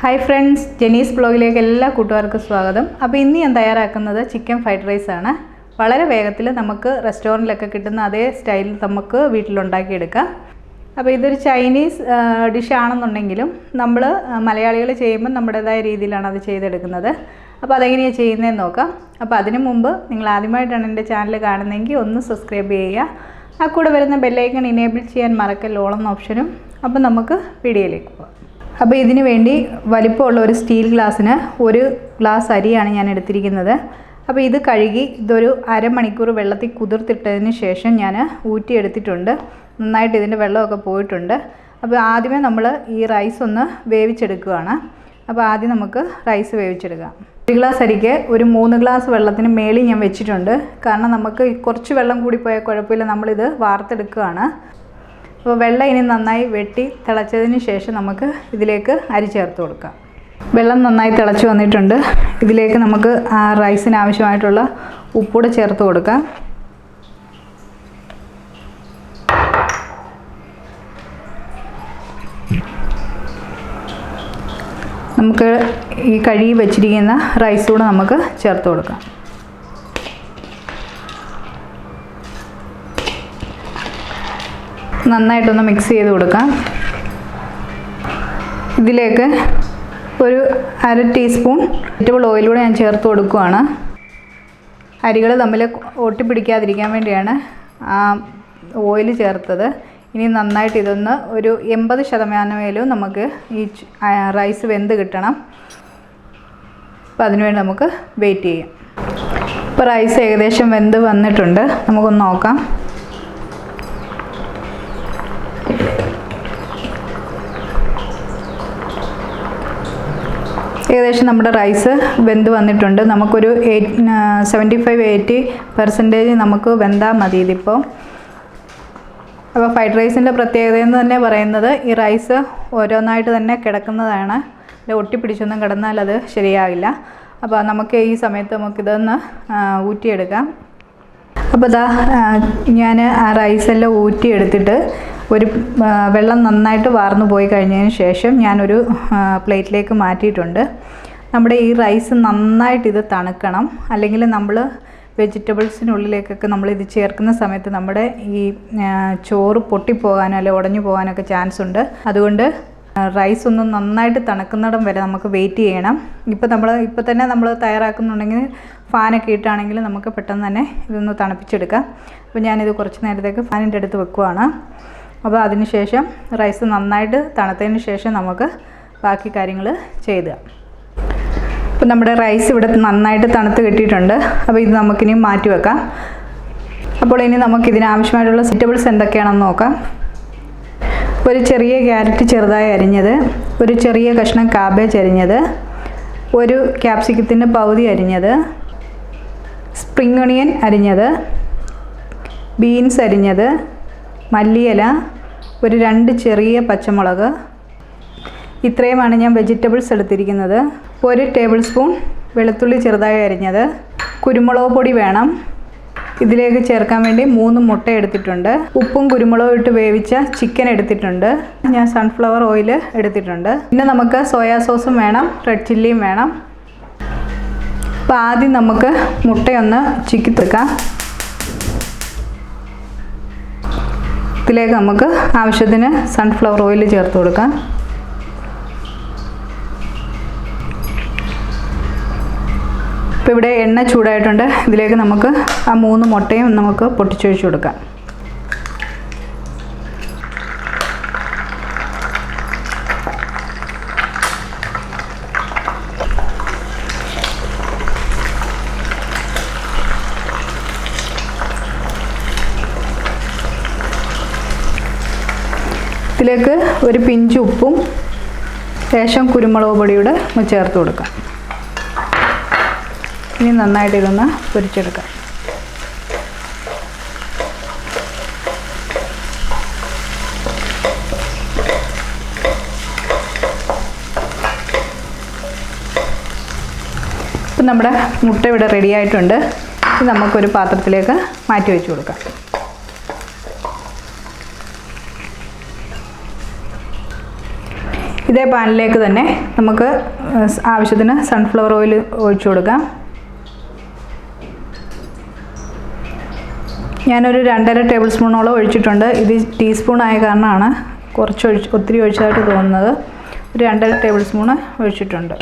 Hi friends, ജെനീസ് ബ്ലോഗിലേക്ക് എല്ലാ കൂട്ടുകാർക്കും സ്വാഗതം. അപ്പോൾ ഇന്ന് ഞാൻ തയ്യാറാക്കുന്നത് ചിക്കൻ ഫ്രൈഡ് റൈസ് ആണ്. വളരെ വേഗത്തിൽ നമുക്ക് റെസ്റ്റോറൻറ്റിലൊക്കെ കിട്ടുന്ന അതേ സ്റ്റൈലിൽ നമുക്ക് വീട്ടിലുണ്ടാക്കിയെടുക്കാം. അപ്പോൾ ഇതൊരു ചൈനീസ് ഡിഷാണെന്നുണ്ടെങ്കിലും നമ്മൾ മലയാളികൾ ചെയ്യുമ്പോൾ നമ്മുടേതായ രീതിയിലാണ് അത് ചെയ്തെടുക്കുന്നത്. അപ്പോൾ അതെങ്ങനെയാണ് ചെയ്യുന്നതെന്ന് നോക്കാം. അപ്പോൾ അതിനു മുമ്പ് നിങ്ങൾ ആദ്യമായിട്ടാണ് എൻ്റെ ചാനൽ കാണുന്നതെങ്കിൽ ഒന്ന് സബ്സ്ക്രൈബ് ചെയ്യുക. ആ കൂടെ വരുന്ന ബെല്ലൈക്കൺ ഇനേബിൾ ചെയ്യാൻ മറക്കല്ല, ഓൾ എന്ന ഓപ്ഷനും. അപ്പോൾ നമുക്ക് വീഡിയോയിലേക്ക് പോകാം. അപ്പോൾ ഇതിന് വേണ്ടി വലിപ്പമുള്ള ഒരു സ്റ്റീൽ ഗ്ലാസ്സിന് 1 ഗ്ലാസ് അരിയാണ് ഞാൻ എടുത്തിരിക്കുന്നത്. അപ്പോൾ ഇത് കഴുകി ഇതൊരു അരമണിക്കൂർ വെള്ളത്തിൽ കുതിർത്തിട്ടതിന് ശേഷം ഞാൻ ഊറ്റിയെടുത്തിട്ടുണ്ട്. നന്നായിട്ട് ഇതിൻ്റെ വെള്ളമൊക്കെ പോയിട്ടുണ്ട്. അപ്പോൾ ആദ്യമേ നമ്മൾ ഈ റൈസ് ഒന്ന് വേവിച്ചെടുക്കുകയാണ്. അപ്പോൾ ആദ്യം നമുക്ക് റൈസ് വേവിച്ചെടുക്കാം. 1 ഗ്ലാസ് അരിക്ക് ഒരു 3 ഗ്ലാസ് വെള്ളത്തിന് മേളിൽ ഞാൻ വെച്ചിട്ടുണ്ട്. കാരണം നമുക്ക് കുറച്ച് വെള്ളം കൂടി പോയാൽ കുഴപ്പമില്ല, നമ്മളിത് വാർത്തെടുക്കുകയാണ്. അപ്പോൾ വെള്ളം ഇനി നന്നായി വെട്ടി തിളച്ചതിന് ശേഷം നമുക്ക് ഇതിലേക്ക് അരി ചേർത്ത് കൊടുക്കാം. വെള്ളം നന്നായി തിളച്ച് വന്നിട്ടുണ്ട്. ഇതിലേക്ക് നമുക്ക് ആ റൈസിന് ആവശ്യമായിട്ടുള്ള ഉപ്പൂടെ ചേർത്ത് കൊടുക്കാം. നമുക്ക് ഈ കഴുകി വെച്ചിരിക്കുന്ന റൈസ് കൂടെ നമുക്ക് ചേർത്ത് കൊടുക്കാം. നന്നായിട്ടൊന്ന് മിക്സ് ചെയ്ത് കൊടുക്കാം. ഇതിലേക്ക് ഒരു 1/2 ടീസ്പൂൺ വെജിറ്റബിൾ ഓയിലൂടെ ഞാൻ ചേർത്ത് കൊടുക്കുകയാണ്. അരികൾ തമ്മിൽ ഒട്ടിപ്പിടിക്കാതിരിക്കാൻ വേണ്ടിയാണ് ആ ഓയിൽ ചേർത്തത്. ഇനി നന്നായിട്ട് ഇതൊന്ന് ഒരു 80% നമുക്ക് ഈ റൈസ് വെന്ത് കിട്ടണം. അപ്പോൾ അതിനുവേണ്ടി നമുക്ക് വെയിറ്റ് ചെയ്യാം. ഇപ്പോൾ റൈസ് ഏകദേശം വെന്ത് വന്നിട്ടുണ്ട്. നമുക്കൊന്ന് നോക്കാം. ഏകദേശം നമ്മുടെ റൈസ് വെന്ത് വന്നിട്ടുണ്ട്. നമുക്കൊരു 75-80% നമുക്ക് വെന്താൽ മതി ഇതിപ്പോൾ. അപ്പോൾ ഫ്രൈഡ് റൈസിൻ്റെ പ്രത്യേകത എന്ന് തന്നെ പറയുന്നത് ഈ റൈസ് ഓരോന്നായിട്ട് തന്നെ കിടക്കുന്നതാണ്. ഒട്ടിപ്പിടിച്ചൊന്നും കിടന്നാൽ അത് ശരിയാകില്ല. അപ്പോൾ നമുക്ക് ഈ സമയത്ത് നമുക്കിതൊന്ന് ഊറ്റിയെടുക്കാം. അപ്പോൾ ഇതാ ഞാൻ ആ റൈസെല്ലാം ഊറ്റിയെടുത്തിട്ട് ഒരു വെള്ളം നന്നായിട്ട് വാർന്നു പോയി കഴിഞ്ഞതിന് ശേഷം ഞാനൊരു പ്ലേറ്റിലേക്ക് മാറ്റിയിട്ടുണ്ട്. നമ്മുടെ ഈ റൈസ് നന്നായിട്ട് ഇത് തണുക്കണം. അല്ലെങ്കിൽ നമ്മൾ വെജിറ്റബിൾസിനുള്ളിലേക്കൊക്കെ നമ്മളിത് ചേർക്കുന്ന സമയത്ത് നമ്മുടെ ഈ ചോറ് പൊട്ടിപ്പോകാനോ അല്ലെങ്കിൽ ഉടഞ്ഞു പോകാനൊക്കെ ചാൻസ് ഉണ്ട്. അതുകൊണ്ട് റൈസ് ഒന്ന് നന്നായിട്ട് തണുക്കുന്നിടം വരെ നമുക്ക് വെയിറ്റ് ചെയ്യണം. ഇപ്പോൾ തന്നെ നമ്മൾ തയ്യാറാക്കുന്നുണ്ടെങ്കിൽ ഫാനൊക്കെ ഇട്ടാണെങ്കിൽ നമുക്ക് പെട്ടെന്ന് തന്നെ ഇതൊന്ന് തണുപ്പിച്ചെടുക്കാം. അപ്പോൾ ഞാനിത് കുറച്ച് നേരത്തേക്ക് ഫാനിൻ്റെ അടുത്ത് വെക്കുവാണ്. അപ്പോൾ അതിന് ശേഷം റൈസ് നന്നായിട്ട് തണുത്തതിന് ശേഷം നമുക്ക് ബാക്കി കാര്യങ്ങൾ ചെയ്തുക. അപ്പോൾ നമ്മുടെ റൈസ് ഇവിടെ നന്നായിട്ട് തണുത്ത് കിട്ടിയിട്ടുണ്ട്. അപ്പോൾ ഇത് നമുക്കിനി മാറ്റി വെക്കാം. അപ്പോൾ ഇനി നമുക്കിതിനാവശ്യമായിട്ടുള്ള വെജിറ്റബിൾസ് എന്തൊക്കെയാണെന്ന് നോക്കാം. ഒരു ചെറിയ ക്യാരറ്റ് ചെറുതായി അരിഞ്ഞത്, ഒരു ചെറിയ കഷ്ണം കാബേജ് അരിഞ്ഞത്, ഒരു ക്യാപ്സിക്കത്തിൻ്റെ പകുതി അരിഞ്ഞത്, സ്പ്രിംഗ് ഒണിയൻ അരിഞ്ഞത്, ബീൻസ് അരിഞ്ഞത്, മല്ലിയില, ഒരു 2 ചെറിയ പച്ചമുളക്. ഇത്രയുമാണ് ഞാൻ വെജിറ്റബിൾസ് എടുത്തിരിക്കുന്നത്. 1 ടേബിൾ സ്പൂൺ വെളുത്തുള്ളി ചെറുതായി അരിഞ്ഞത്, കുരുമുളക് പൊടി വേണം. ഇതിലേക്ക് ചേർക്കാൻ വേണ്ടി 3 മുട്ട എടുത്തിട്ടുണ്ട്. ഉപ്പും കുരുമുളകും ഇട്ട് വേവിച്ച ചിക്കൻ എടുത്തിട്ടുണ്ട്. ഞാൻ സൺഫ്ലവർ ഓയിൽ എടുത്തിട്ടുണ്ട്. പിന്നെ നമുക്ക് സോയാ സോസും വേണം, റെഡ് ചില്ലിയും വേണം. അപ്പോൾ ആദ്യം നമുക്ക് മുട്ടയൊന്ന് ചിക്കി തീർക്കാം. ഇതിലേക്ക് നമുക്ക് ആവശ്യത്തിന് സൺഫ്ലവർ ഓയിൽ ചേർത്ത് കൊടുക്കാം. ഇപ്പോൾ ഇവിടെ എണ്ണ ചൂടായിട്ടുണ്ട്. ഇതിലേക്ക് നമുക്ക് ആ 3 മുട്ടയും നമുക്ക് പൊട്ടിച്ചൊഴിച്ച് കൊടുക്കാം. ഇതിലേക്ക് ഒരു പിഞ്ച് ഉപ്പും ശേഷം കുരുമുളക് പൊടിയുടെ ചേർത്ത് കൊടുക്കാം. ഇനി നന്നായിട്ട് ഇതൊന്ന് പൊരിച്ചെടുക്കാം. ഇപ്പം നമ്മുടെ മുട്ട ഇവിടെ റെഡി ആയിട്ടുണ്ട്. ഇത് നമുക്കൊരു പാത്രത്തിലേക്ക് മാറ്റി വെച്ച് കൊടുക്കാം. ഇതേ പാനിലേക്ക് തന്നെ നമുക്ക് ആവശ്യത്തിന് സൺഫ്ലവർ ഓയിൽ ഒഴിച്ചു കൊടുക്കാം. ഞാനൊരു 2.5 ടേബിൾ സ്പൂണോളം ഒഴിച്ചിട്ടുണ്ട്. ഇത് ടീസ്പൂൺ ആയ കാരണമാണ് ഒത്തിരി ഒഴിച്ചതായിട്ട് തോന്നുന്നത്. ഒരു 2.5 ടേബിൾ സ്പൂണ് ഒഴിച്ചിട്ടുണ്ട്.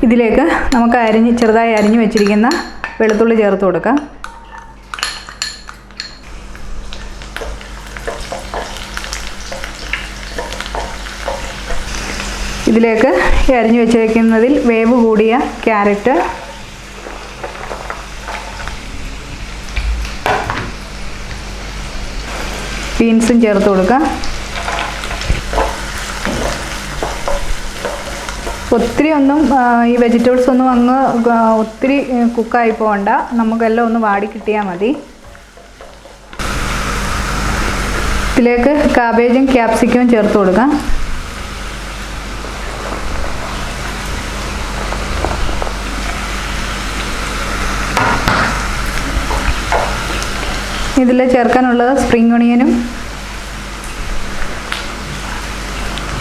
ഇതിലേക്ക് നമുക്ക് ചെറുതായി അരിഞ്ഞ് വെച്ചിരിക്കുന്ന വെളുത്തുള്ളി ചേർത്ത് കൊടുക്കാം. ഇതിലേക്ക് അരിഞ്ഞു വെച്ചിരിക്കുന്നതിൽ വേവ് കൂടിയ ക്യാരറ്റ്, ബീൻസും ചേർത്ത് കൊടുക്കാം. ഒത്തിരി ഒന്നും ഈ വെജിറ്റബിൾസ് ഒന്നും അങ്ങ് ഒത്തിരി കുക്കായി പോകണ്ട, നമുക്കെല്ലാം ഒന്ന് വാടി കിട്ടിയാൽ മതി. ഇതിലേക്ക് കാബേജും ക്യാപ്സിക്കവും ചേർത്ത് കൊടുക്കാം. ഇതിൽ ചേർക്കാനുള്ളത് സ്പ്രിംഗ് ഒണിയനും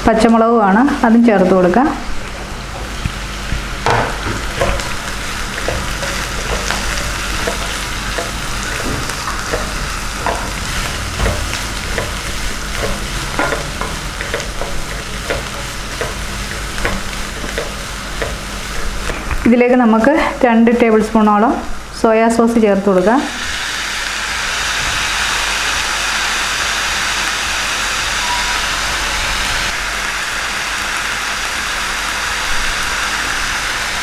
പച്ചമുളകുമാണ്. അതും ചേർത്ത് കൊടുക്കാം. ഇതിലേക്ക് നമുക്ക് 2 ടേബിൾ സ്പൂണോളം സോയാ സോസ് ചേർത്ത് കൊടുക്കാം.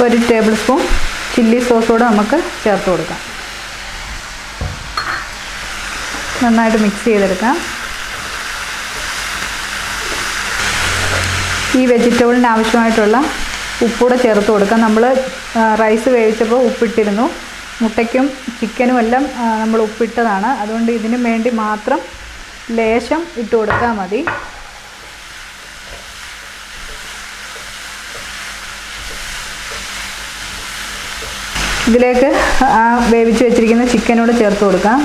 ഒരു ടേബിൾ സ്പൂൺ ചില്ലി സോസ് കൂടെ നമുക്ക് ചേർത്ത് കൊടുക്കാം. നന്നായിട്ട് മിക്സ് ചെയ്തെടുക്കാം. ഈ വെജിറ്റബിളിന് ആവശ്യമായിട്ടുള്ള ഉപ്പൂടെ ചേർത്ത് കൊടുക്കാം. നമ്മൾ റൈസ് വേവിച്ചപ്പോൾ ഉപ്പിട്ടിരുന്നു. മുട്ടയ്ക്കും ചിക്കനും എല്ലാം നമ്മൾ ഉപ്പിട്ടതാണ്. അതുകൊണ്ട് ഇതിനു വേണ്ടി മാത്രം ലേശം ഇട്ട് കൊടുത്താൽ മതി. ഇതിലേക്ക് വേവിച്ച് വെച്ചിരിക്കുന്ന ചിക്കനോട് ചേർത്ത് കൊടുക്കാം.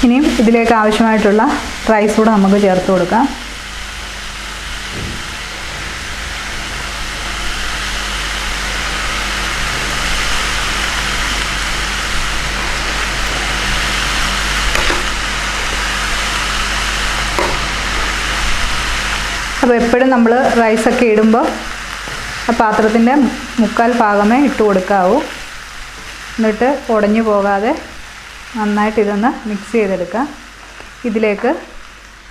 ഇനിയും ഇതിലേക്ക് ആവശ്യമായിട്ടുള്ള റൈസ് കൂടെ നമുക്ക് ചേർത്ത് കൊടുക്കാം. അപ്പോൾ എപ്പോഴും നമ്മൾ റൈസൊക്കെ ഇടുമ്പോൾ ആ പാത്രത്തിൻ്റെ 3/4 ഭാഗമേ ഇട്ട് കൊടുക്കാവൂ. എന്നിട്ട് ഉടഞ്ഞു പോകാതെ നന്നായിട്ട് ഇതൊന്ന് മിക്സ് ചെയ്തെടുക്കാം. ഇതിലേക്ക്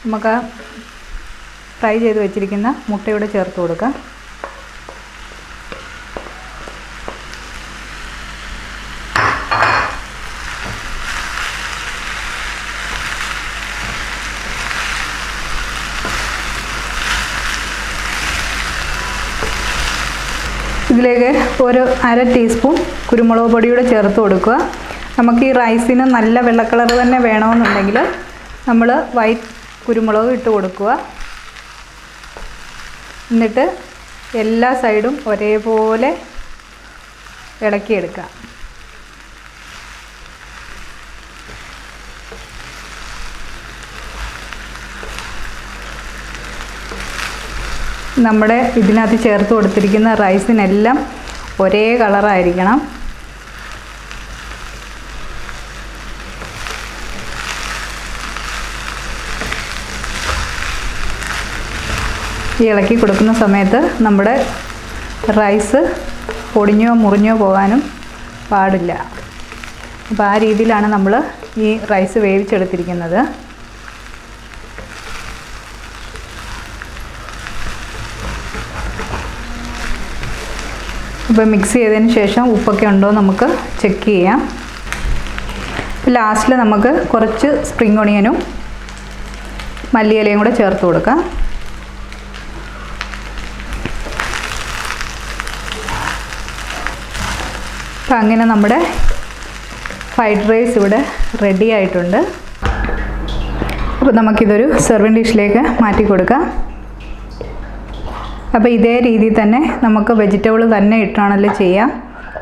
നമുക്ക് ഫ്രൈ ചെയ്ത് വെച്ചിരിക്കുന്ന മുട്ടയോടെ ചേർത്ത് കൊടുക്കാം. ഇതിലേക്ക് ഒരു 1/2 ടീസ്പൂൺ കുരുമുളക് പൊടിയൂടെ ചേർത്ത് കൊടുക്കുക. നമുക്ക് ഈ റൈസിന് നല്ല വെള്ള കളർ തന്നെ വേണമെന്നുണ്ടെങ്കിൽ നമ്മൾ വൈറ്റ് കുരുമുളക് ഇട്ട് കൊടുക്കുക. എന്നിട്ട് എല്ലാ സൈഡും ഒരേപോലെ ഇളക്കിയെടുക്കുക. നമ്മുടെ ഇതിനകത്ത് ചേർത്ത് കൊടുത്തിരിക്കുന്ന റൈസിനെല്ലാം ഒരേ കളറായിരിക്കണം. ഈ ഇളക്കി കൊടുക്കുന്ന സമയത്ത് നമ്മുടെ റൈസ് പൊടിഞ്ഞോ മുറിഞ്ഞോ പോകാനും പാടില്ല. അപ്പോൾ ആ രീതിയിലാണ് നമ്മൾ ഈ റൈസ് വേവിച്ചെടുത്തിരിക്കുന്നത്. അപ്പോൾ മിക്സ് ചെയ്തതിന് ശേഷം ഉപ്പൊക്കെ ഉണ്ടോ നമുക്ക് ചെക്ക് ചെയ്യാം. ലാസ്റ്റിൽ നമുക്ക് കുറച്ച് സ്പ്രിംഗ് ഒണിയനും മല്ലിയിലയും കൂടെ ചേർത്ത് കൊടുക്കാം. അപ്പം അങ്ങനെ നമ്മുടെ ഫ്രൈഡ് റൈസ് ഇവിടെ റെഡി ആയിട്ടുണ്ട്. അപ്പോൾ നമുക്കിതൊരു സെർവിങ് ഡിഷിലേക്ക് മാറ്റി കൊടുക്കാം. അപ്പോൾ ഇതേ രീതിയിൽ തന്നെ നമുക്ക് വെജിറ്റബിൾ തന്നെ ഇട്ടാണല്ലോ ചെയ്യാം.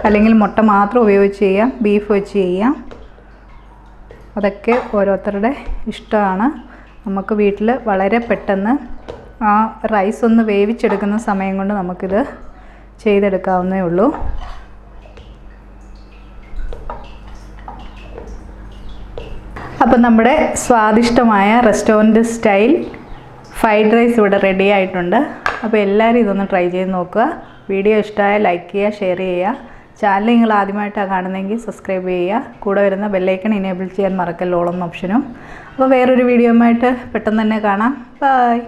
അല്ലെങ്കിൽ മുട്ട മാത്രം ഉപയോഗിച്ച് ചെയ്യാം, ബീഫ് വെച്ച് ചെയ്യാം. അതൊക്കെ ഓരോരുത്തരുടെ ഇഷ്ടമാണ്. നമുക്ക് വീട്ടിൽ വളരെ പെട്ടെന്ന് ആ റൈസ് ഒന്ന് വേവിച്ചെടുക്കുന്ന സമയം കൊണ്ട് നമുക്കിത് ചെയ്തെടുക്കാവുന്നേ ഉള്ളൂ. അപ്പം നമ്മുടെ സ്വാദിഷ്ടമായ റെസ്റ്റോറൻറ്റ് സ്റ്റൈൽ ഫ്രൈഡ് റൈസ് ഇവിടെ റെഡി ആയിട്ടുണ്ട്. അപ്പോൾ എല്ലാവരും ഇതൊന്ന് ട്രൈ ചെയ്ത് നോക്കുക. വീഡിയോ ഇഷ്ടമായാൽ ലൈക്ക് ചെയ്യുക, ഷെയർ ചെയ്യുക. ചാനൽ നിങ്ങൾ ആദ്യമായിട്ടാണ് കാണുന്നതെങ്കിൽ സബ്സ്ക്രൈബ് ചെയ്യുക. കൂടെ വരുന്ന ബെല്ലൈക്കൺ ഇനേബിൾ ചെയ്യാൻ മറക്കല്ല, ഓൾ എന്ന ഓപ്ഷനും. അപ്പോൾ വേറൊരു വീഡിയോയുമായിട്ട് പെട്ടെന്ന് തന്നെ കാണാം. ബൈ.